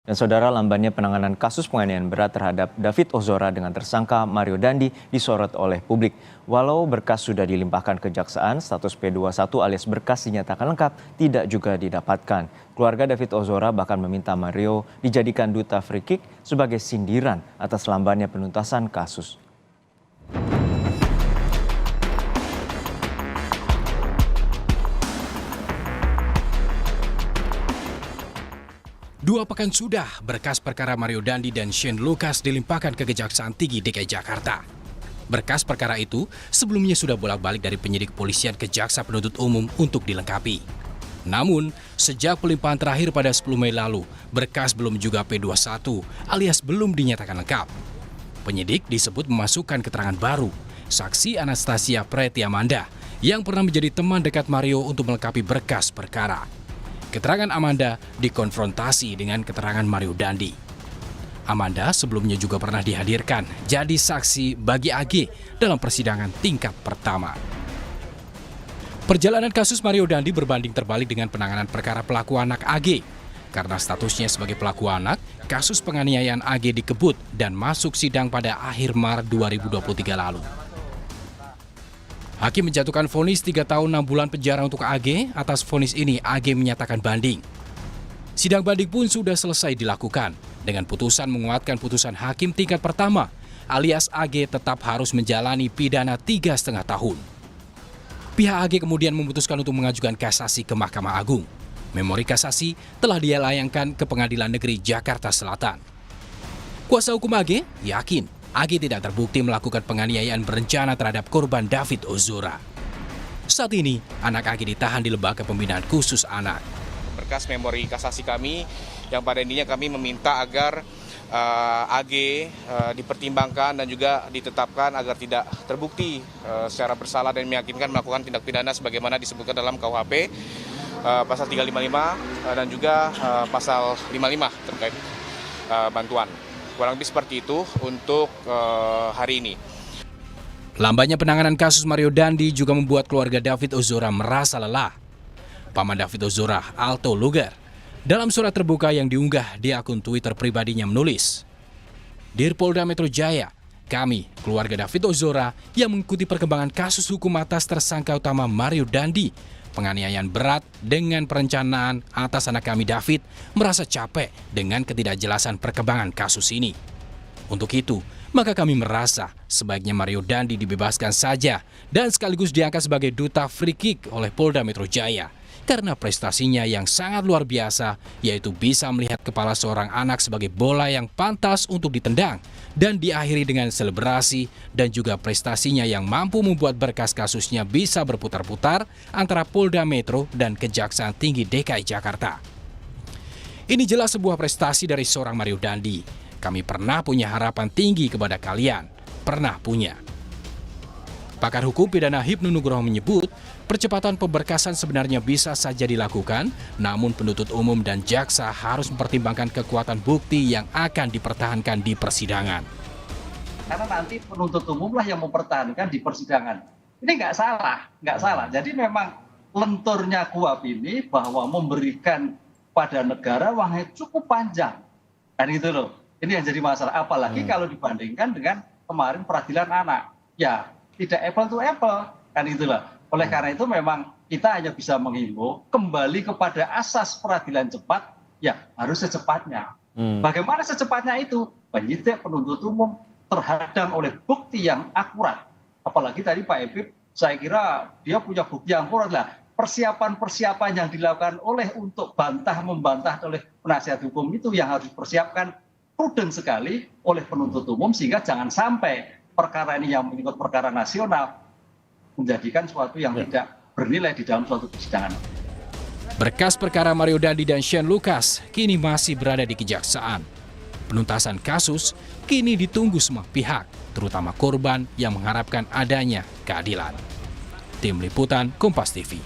Dan saudara, lambannya penanganan kasus penganiayaan berat terhadap David Ozora dengan tersangka Mario Dandi disorot oleh publik. Walau berkas sudah dilimpahkan kejaksaan, status P21 alias berkas dinyatakan lengkap tidak juga didapatkan. Keluarga David Ozora bahkan meminta Mario dijadikan duta free kick sebagai sindiran atas lambannya penuntasan kasus. Dua pekan sudah berkas perkara Mario Dandi dan Shane Lucas dilimpahkan ke Kejaksaan Tinggi DKI Jakarta. Berkas perkara itu sebelumnya sudah bolak-balik dari penyidik kepolisian ke jaksa penuntut umum untuk dilengkapi. Namun, sejak pelimpahan terakhir pada 10 Mei lalu, berkas belum juga P21 alias belum dinyatakan lengkap. Penyidik disebut memasukkan keterangan baru, saksi Anastasia Preti Amanda yang pernah menjadi teman dekat Mario untuk melengkapi berkas perkara. Keterangan Amanda dikonfrontasi dengan keterangan Mario Dandi. Amanda sebelumnya juga pernah dihadirkan jadi saksi bagi AG dalam persidangan tingkat pertama. Perjalanan kasus Mario Dandi berbanding terbalik dengan penanganan perkara pelaku anak AG. Karena statusnya sebagai pelaku anak, kasus penganiayaan AG dikebut dan masuk sidang pada akhir Maret 2023 lalu. Hakim menjatuhkan vonis 3 tahun 6 bulan penjara untuk AG. Atas vonis ini, AG menyatakan banding. Sidang banding pun sudah selesai dilakukan dengan putusan menguatkan putusan hakim tingkat pertama, alias AG tetap harus menjalani pidana 3,5 tahun. Pihak AG kemudian memutuskan untuk mengajukan kasasi ke Mahkamah Agung. Memori kasasi telah dia layangkan ke Pengadilan Negeri Jakarta Selatan. Kuasa hukum AG yakin AG tidak terbukti melakukan penganiayaan berencana terhadap korban David Ozora. Saat ini, anak AG ditahan di Lembaga Pembinaan Khusus Anak. Berkas memori kasasi kami yang pada intinya kami meminta agar AG dipertimbangkan dan juga ditetapkan agar tidak terbukti secara bersalah dan meyakinkan melakukan tindak pidana sebagaimana disebutkan dalam KUHP pasal 355 dan juga pasal 55 terkait bantuan. Kurang lebih seperti itu untuk hari ini. Lambannya penanganan kasus Mario Dandi juga membuat keluarga David Ozora merasa lelah. Paman David Ozora, Alto Luger, dalam surat terbuka yang diunggah di akun Twitter pribadinya menulis, "Dir Polda Metro Jaya, kami, keluarga David Ozora yang mengikuti perkembangan kasus hukum atas tersangka utama Mario Dandi, penganiayaan berat dengan perencanaan atas anak kami David, merasa capek dengan ketidakjelasan perkembangan kasus ini. Untuk itu, maka kami merasa sebaiknya Mario Dandi dibebaskan saja dan sekaligus diangkat sebagai duta free kick oleh Polda Metro Jaya karena prestasinya yang sangat luar biasa, yaitu bisa melihat kepala seorang anak sebagai bola yang pantas untuk ditendang dan diakhiri dengan selebrasi, dan juga prestasinya yang mampu membuat berkas kasusnya bisa berputar-putar antara Polda Metro dan Kejaksaan Tinggi DKI Jakarta. Ini jelas sebuah prestasi dari seorang Mario Dandi. Kami pernah punya harapan tinggi kepada kalian. Pernah punya." Pakar hukum pidana Hipnu Nugroho menyebut, percepatan pemberkasan sebenarnya bisa saja dilakukan, namun penuntut umum dan jaksa harus mempertimbangkan kekuatan bukti yang akan dipertahankan di persidangan. Karena nanti penuntut umum lah yang mempertahankan di persidangan. Ini nggak salah. Jadi memang lenturnya KUHP ini bahwa memberikan pada negara uangnya cukup panjang. Kan gitu loh. Ini yang jadi masalah. Apalagi kalau dibandingkan dengan kemarin peradilan anak. Ya, tidak apple to apple. Kan itulah. Oleh karena itu memang kita hanya bisa menghimbau kembali kepada asas peradilan cepat, ya harus secepatnya. Bagaimana secepatnya itu? Penyidik, penuntut umum terhadang oleh bukti yang akurat. Apalagi tadi Pak Ebib, saya kira dia punya bukti yang akurat lah. Persiapan-persiapan yang dilakukan oleh untuk membantah oleh penasihat hukum itu yang harus dipersiapkan prudent sekali oleh penuntut umum, sehingga jangan sampai perkara ini yang menyangkut perkara nasional menjadikan suatu yang tidak bernilai di dalam suatu persidangan. Berkas perkara Mario Dandi dan Shane Lucas kini masih berada di Kejaksaan. Penuntasan kasus kini ditunggu semua pihak, terutama korban yang mengharapkan adanya keadilan. Tim Liputan Kompas TV.